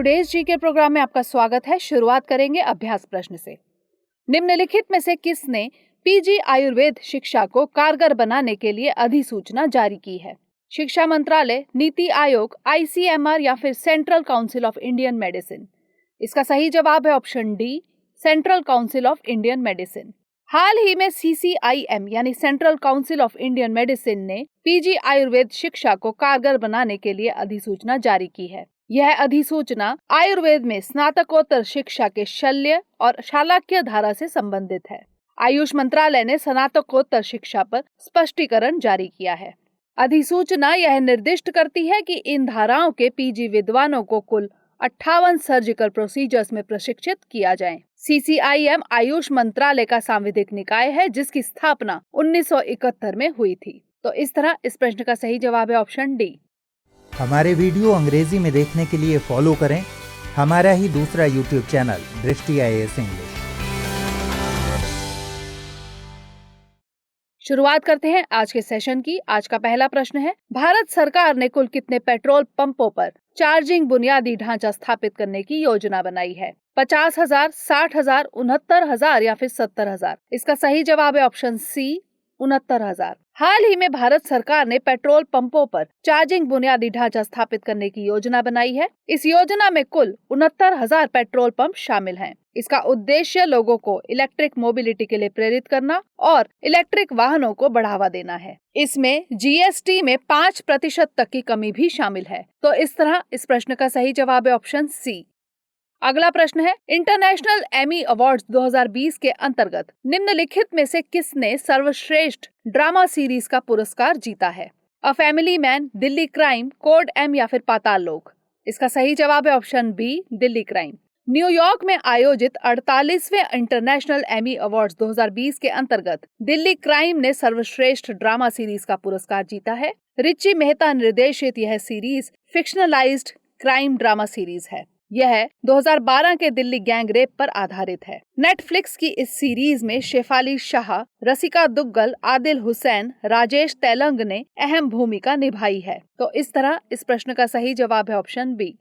Today's GK programme में आपका स्वागत है। शुरुआत करेंगे अभ्यास प्रश्न से। निम्नलिखित में से किसने पीजी आयुर्वेद शिक्षा को कारगर बनाने के लिए अधिसूचना जारी की है? शिक्षा मंत्रालय, नीति आयोग, आईसीएमआर या फिर Central Council of Indian Medicine? इसका सही जवाब है option D, Central Council of Indian Medicine. हाल ही में सीसीआईएम यानी Central Council of Indian Medicine ने पीजी आयुर्वेद शिक्षा को कारगर बनाने के लिए अधिसूचना जारी की है। यह अधिसूचना आयुर्वेद में स्नातकोत्तर शिक्षा के शल्य और शालाक्य धारा से संबंधित है। आयुष मंत्रालय ने स्नातकोत्तर शिक्षा पर स्पष्टीकरण जारी किया है। अधिसूचना यह निर्दिष्ट करती है कि इन धाराओं के पीजी विद्वानों को कुल 58 सर्जिकल प्रोसीजर्स में प्रशिक्षित किया जाए। सीसीआईएम आयुष मंत्रालय का सांविधिक निकाय है जिसकी स्थापना 1971 में हुई थी। तो इस तरह इस प्रश्न का सही जवाब है ऑप्शन डी। हमारे वीडियो अंग्रेजी में देखने के लिए फॉलो करें हमारा ही दूसरा यूट्यूब चैनल दृष्टि IAS इंग्लिश। शुरुआत करते हैं आज के सेशन की। आज का पहला प्रश्न है, भारत सरकार ने कुल कितने पेट्रोल पंपों पर चार्जिंग बुनियादी ढांचा स्थापित करने की योजना बनाई है? 50,000, 60,000, 69,000 या फिर 70,000? इसका सही जवाब है ऑप्शन सी, 69,000। हाल ही में भारत सरकार ने पेट्रोल पंपों पर चार्जिंग बुनियादी ढांचा स्थापित करने की योजना बनाई है। इस योजना में कुल 69,000 पेट्रोल पंप शामिल हैं। इसका उद्देश्य लोगों को इलेक्ट्रिक मोबिलिटी के लिए प्रेरित करना और इलेक्ट्रिक वाहनों को बढ़ावा देना है। इसमें जीएसटी में 5% तक की कमी भी शामिल है। तो इस तरह इस प्रश्न का सही जवाब है ऑप्शन सी। अगला प्रश्न है, इंटरनेशनल एमी अवार्ड्स 2020 के अंतर्गत निम्नलिखित में से किसने सर्वश्रेष्ठ ड्रामा सीरीज का पुरस्कार जीता है? A Family Man, Delhi Crime, Code M या फिर पाताल लोक? इसका सही जवाब है option B, Delhi Crime. New York में आयोजित 48वें इंटरनेशनल एमी अवार्ड्स 2020 के अंतर्गत दिल्ली क्राइम ने सर्वश्रेष्ठ ड्रामा सीरीज का पुरस्कार जीता है। रिची मेहता निर्देशित यह series fictionalised crime drama series है। यह 2012 के दिल्ली गैंग रेप पर आधारित है। नेटफ्लिक्स की इस सीरीज में शेफाली शाह, रसिका दुग्गल, आदिल हुसैन, राजेश तेलंग ने अहम भूमिका निभाई है। तो इस तरह इस प्रश्न का सही जवाब है ऑप्शन बी।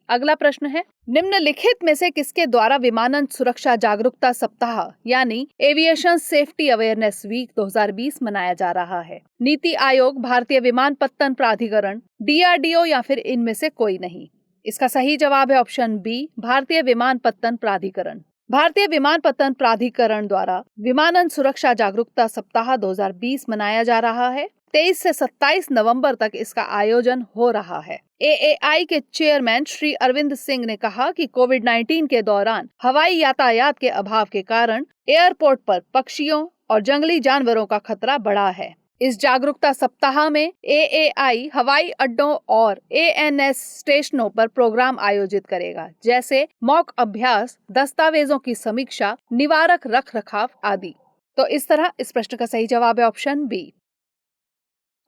अगला प्रश्न है, निम्नलिखित में से किसके द्वारा विमानन सुरक्षा जागरूकता सप्ताह यानी एविएशन सेफ्टी अवेयरनेस वीक 2020 मनाया जा रहा है? नीति आयोग, भारतीय विमानपत्तन प्राधिकरण, DRDO या फिर इनमें से कोई नहीं? इसका सही जवाब है ऑप्शन बी, भारतीय विमानपत्तन प्राधिकरण। भारतीय विमानपत्तन प्राधिकरण द्वारा विमानन सुरक्षा जागरूकता सप्ताह 2020 मनाया जा रहा है। 23 से 27 नवंबर तक इसका आयोजन हो रहा है। AAI के चेयरमैन श्री अरविंद सिंह ने कहा कि कोविड-19 के दौरान हवाई यातायात के अभाव के कारण एयरपोर्ट पर पक्षियों और जंगली जानवरों का खतरा बढ़ा है। इस जागरूकता सप्ताह में AAI हवाई अड्डों और ANS स्टेशनों पर प्रोग्राम आयोजित करेगा, जैसे मॉक अभ्यास, दस्तावेजों की समीक्षा, निवारक रखरखाव आदि। तो इस तरह इस प्रश्न का सही जवाब है ऑप्शन बी।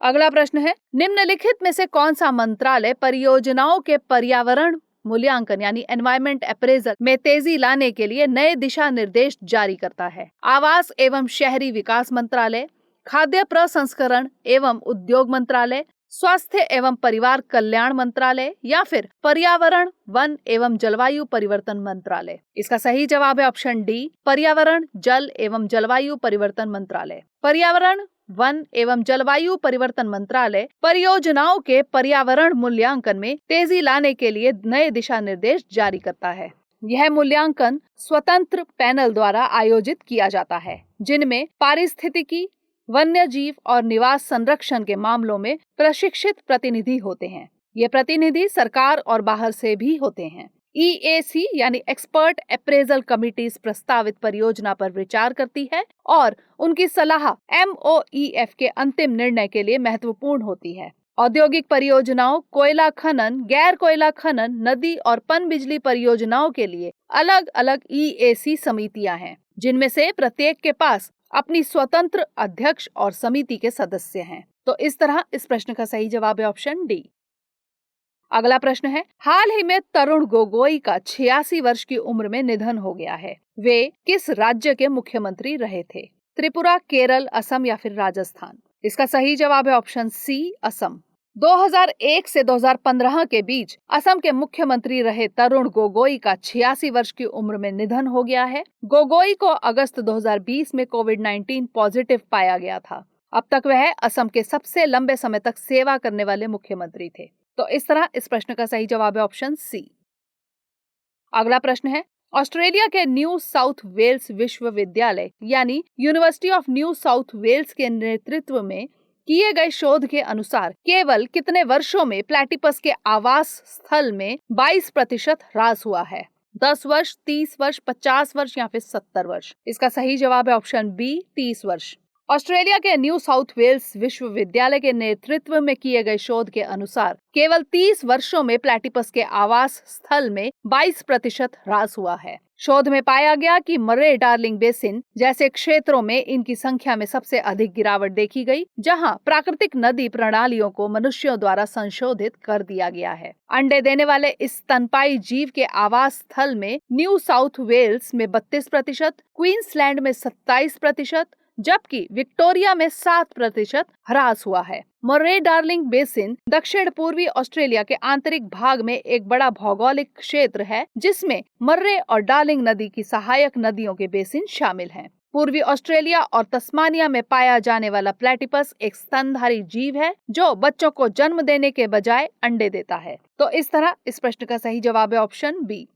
अगला प्रश्न है, निम्नलिखित में से कौन सा मंत्रालय परियोजनाओं के पर्यावरण मूल्यांकन यानी एनवायरमेंट अप्रेजल में तेजी लाने के लिए नए दिशा निर्देश जारी करता है? आवास एवं शहरी विकास मंत्रालय, खाद्य प्रसंस्करण एवं उद्योग मंत्रालय, स्वास्थ्य एवं परिवार कल्याण मंत्रालय या फिर पर्यावरण, वन एवं जलवायु परिवर्तन मंत्रालय? इसका सही जवाब है ऑप्शन डी, पर्यावरण, जल एवं जलवायु परिवर्तन मंत्रालय। पर्यावरण, वन एवं जलवायु परिवर्तन मंत्रालय परियोजनाओं के पर्यावरण मूल्यांकन में तेजी लाने के लिए नए दिशा निर्देश जारी करता है। यह मूल्यांकन स्वतंत्र पैनल द्वारा आयोजित किया जाता है, जिनमें पारिस्थितिकी, वन्य जीव और निवास संरक्षण के मामलों में प्रशिक्षित प्रतिनिधि होते हैं। ये प्रतिनिधि सरकार और बाहर से भी होते हैं। EAC यानी एक्सपर्ट अप्रेजल कमिटीज प्रस्तावित परियोजना पर विचार करती है और उनकी सलाह MOEF के अंतिम निर्णय के लिए महत्वपूर्ण होती है। औद्योगिक परियोजनाओं, कोयला खनन, गैर कोयला खनन, नदी और पनबिजली परियोजनाओं के लिए अलग अलग EAC समितियां हैं, जिनमें से प्रत्येक के पास अपनी स्वतंत्र अध्यक्ष और समिति के सदस्य हैं। तो इस तरह इस प्रश्न का सही जवाब है ऑप्शन डी। अगला प्रश्न है, हाल ही में तरुण गोगोई का 86 वर्ष की उम्र में निधन हो गया है। वे किस राज्य के मुख्यमंत्री रहे थे? त्रिपुरा, केरल, असम या फिर राजस्थान? इसका सही जवाब है ऑप्शन सी, असम। 2001 से 2015 के बीच असम के मुख्यमंत्री रहे तरुण गोगोई का 86 वर्ष की उम्र में निधन हो गया है। गोगोई को अगस्त 2020 में कोविड-19 पॉजिटिव पाया गया था। अब तक वह असम के सबसे लंबे समय तक सेवा करने वाले मुख्यमंत्री थे। तो इस तरह इस प्रश्न का सही जवाब है ऑप्शन सी। अगला प्रश्न है, ऑस्ट्रेलिया के न्यू साउथ वेल्स विश्वविद्यालय यानी university of New South Wales के नेतृत्व में किए गए शोध के अनुसार केवल कितने वर्षों में प्लेटिपस के आवास स्थल में 22% ह्रास हुआ है? 10 वर्ष, 30 वर्ष, 50 वर्ष या फिर 70 वर्ष? इसका सही जवाब है ऑप्शन बी, 30 वर्ष। ऑस्ट्रेलिया के न्यू साउथ वेल्स विश्वविद्यालय के नेतृत्व में किए गए शोध के अनुसार केवल 30 वर्षों में प्लेटिपस के आवास स्थल में 22% ह्रास हुआ है। शोध में पाया गया कि मर्रे डार्लिंग बेसिन जैसे क्षेत्रों में इनकी संख्या में सबसे अधिक गिरावट देखी गई, जहां प्राकृतिक नदी प्रणालियों को मनुष्यों द्वारा संशोधित कर दिया गया है। अंडे देने वाले इस स्तनपायी जीव के आवास स्थल में न्यू साउथ वेल्स में 32%, क्वींसलैंड में 27%, जबकि विक्टोरिया में 7% ह्रास हुआ है। मर्रे डार्लिंग बेसिन दक्षिण पूर्वी ऑस्ट्रेलिया के आंतरिक भाग में एक बड़ा भौगोलिक क्षेत्र है, जिसमें मर्रे और डार्लिंग नदी की सहायक नदियों के बेसिन शामिल हैं। पूर्वी ऑस्ट्रेलिया और तस्मानिया में पाया जाने वाला प्लेटिपस एक स्तनधारी जीव है जो बच्चों को जन्म देने के बजाय अंडे देता है। तो इस तरह इस प्रश्न का सही जवाब है ऑप्शन बी।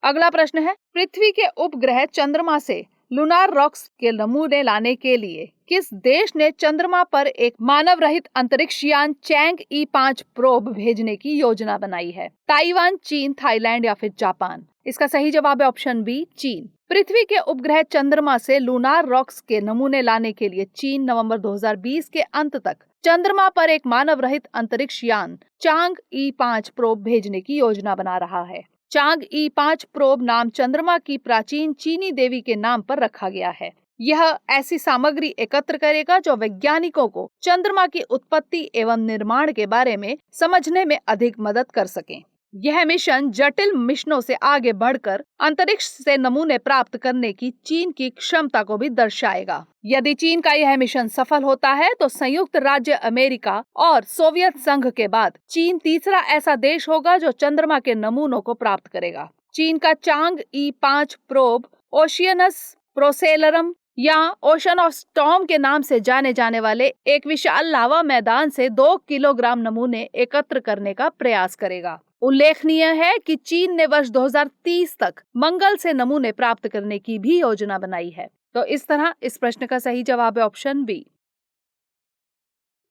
अगला प्रश्न है, पृथ्वी के उपग्रह चंद्रमा से लूनार रॉक्स के नमूने लाने के लिए किस देश ने चंद्रमा पर एक मानव रहित अंतरिक्ष यान चैंग E5 प्रोब भेजने की योजना बनाई है? ताइवान, चीन, थाईलैंड या फिर जापान? इसका सही जवाब है ऑप्शन बी, चीन। पृथ्वी के उपग्रह चंद्रमा से लूनार रॉक्स के नमूने लाने के लिए चीन नवंबर 2020 के अंत तक चंद्रमा पर एक मानव रहित अंतरिक्ष यान चांग E5 प्रोब भेजने की योजना बना रहा है। चांग E5 प्रोब नाम चंद्रमा की प्राचीन चीनी देवी के नाम पर रखा गया है। यह ऐसी सामग्री एकत्र करेगा जो वैज्ञानिकों को चंद्रमा की उत्पत्ति एवं निर्माण के बारे में समझने में अधिक मदद कर सके। यह मिशन जटिल मिशनों से आगे बढ़कर अंतरिक्ष से नमूने प्राप्त करने की चीन की क्षमता को भी दर्शाएगा। यदि चीन का यह मिशन सफल होता है तो संयुक्त राज्य अमेरिका और सोवियत संघ के बाद चीन तीसरा ऐसा देश होगा जो चंद्रमा के नमूनों को प्राप्त करेगा। चीन का चांग E5 प्रोब ओशियनस प्रोसेलरम या ओशन ऑफ स्टॉर्म के नाम से जाने जाने वाले एक विशाल लावा मैदान से 2 किलोग्राम नमूने एकत्र करने का प्रयास करेगा। उल्लेखनीय है कि चीन ने वर्ष 2030 तक मंगल से नमूने प्राप्त करने की भी योजना बनाई है। तो इस तरह इस प्रश्न का सही जवाब है ऑप्शन बी।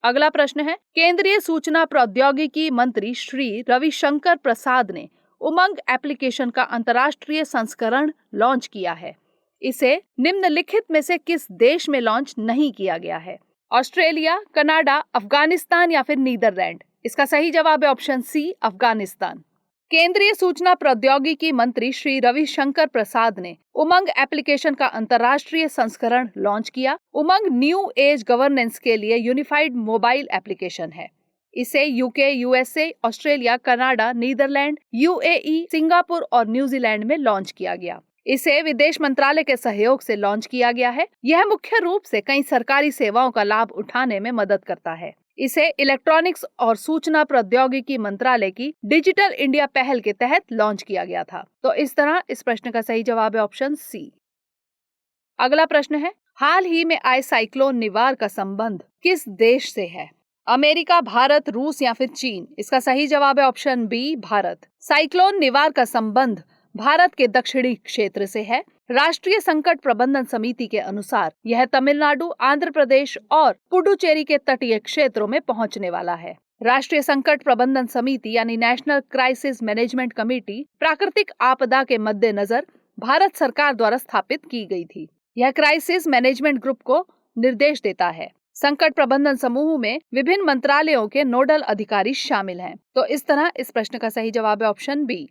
अगला प्रश्न है, केंद्रीय सूचना प्रौद्योगिकी मंत्री श्री रविशंकर प्रसाद ने उमंग एप्लीकेशन का अंतर्राष्ट्रीय संस्करण लॉन्च किया है। इसे निम्नलिखित में से किस देश में लॉन्च नहीं किया गया है? ऑस्ट्रेलिया, कनाडा, अफगानिस्तान या फिर नीदरलैंड? इसका सही जवाब है ऑप्शन सी, अफगानिस्तान। केंद्रीय सूचना प्रौद्योगिकी मंत्री श्री रविशंकर प्रसाद ने उमंग एप्लीकेशन का अंतर्राष्ट्रीय संस्करण लॉन्च किया। उमंग न्यू एज गवर्नेंस के लिए यूनिफाइड मोबाइल एप्लीकेशन है। इसे UK, USA, Australia, Canada, Netherlands, UAE, Singapore और न्यूजीलैंड में लॉन्च किया गया। इसे विदेश मंत्रालय के सहयोग से लॉन्च किया गया है। यह मुख्य रूप से कई सरकारी सेवाओं का लाभ उठाने में मदद करता है। इसे इलेक्ट्रॉनिक्स और सूचना प्रौद्योगिकी मंत्रालय की डिजिटल इंडिया पहल के तहत लॉन्च किया गया था। तो इस तरह इस प्रश्न का सही जवाब है ऑप्शन सी। अगला प्रश्न है, हाल ही में आए साइक्लोन निवार का संबंध किस देश से है? अमेरिका, भारत, रूस या फिर चीन? इसका सही जवाब है ऑप्शन बी, भारत। साइक्लोन निवार का संबंध भारत के दक्षिणी क्षेत्र से है। राष्ट्रीय संकट प्रबंधन समिति के अनुसार यह तमिलनाडु, आंध्र प्रदेश और पुडुचेरी के तटीय क्षेत्रों में पहुंचने वाला है। राष्ट्रीय संकट प्रबंधन समिति यानी नेशनल क्राइसिस मैनेजमेंट कमेटी प्राकृतिक आपदा के मद्देनजर भारत सरकार द्वारा स्थापित की गई थी। यह क्राइसिस मैनेजमेंट ग्रुप को निर्देश देता है। संकट प्रबंधन समूह में विभिन्न मंत्रालयों के नोडल अधिकारी शामिल हैं। तो इस तरह इस प्रश्न का सही जवाब है ऑप्शन बी।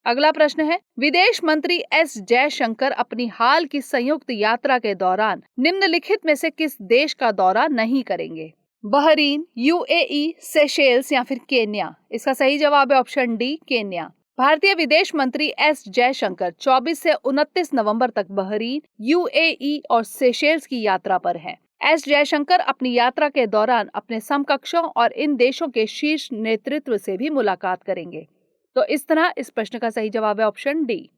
अगला प्रश्न है, विदेश मंत्री एस जयशंकर अपनी हाल की संयुक्त यात्रा के दौरान निम्नलिखित में से किस देश का दौरा नहीं करेंगे? बहरीन, यूएई, सेशेल्स या फिर केन्या? इसका सही जवाब है ऑप्शन डी, केन्या। भारतीय विदेश मंत्री एस जयशंकर 24 से 29 नवंबर तक बहरीन, यूएई और सेशेल्स की यात्रा पर हैं। एस जयशंकर अपनी यात्रा के दौरान अपने समकक्षों और इन देशों के शीर्ष नेतृत्व से भी मुलाकात करेंगे। तो इस तरह इस प्रश्न का सही जवाब है ऑप्शन डी।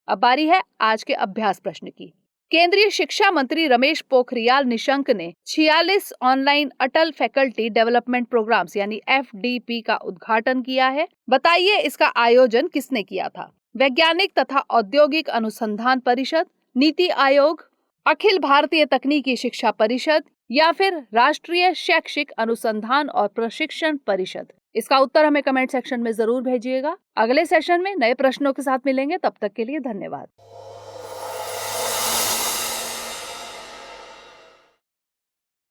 अब बारी है आज के अभ्यास प्रश्न की। केंद्रीय शिक्षा मंत्री रमेश पोखरियाल निशंक ने 46 ऑनलाइन अटल फैकल्टी डेवलपमेंट प्रोग्राम्स यानी FDP का उद्घाटन किया है। बताइए इसका आयोजन किसने किया था? वैज्ञानिक तथा औद्योगिक अनुसंधान परिषद, नीति आयोग, अखिल भारतीय तकनीकी शिक्षा परिषद या फिर राष्ट्रीय शैक्षिक अनुसंधान और प्रशिक्षण परिषद? इसका उत्तर हमें कमेंट सेक्शन में जरूर भेजिएगा। अगले सेशन में नए प्रश्नों के साथ मिलेंगे, तब तक के लिए धन्यवाद।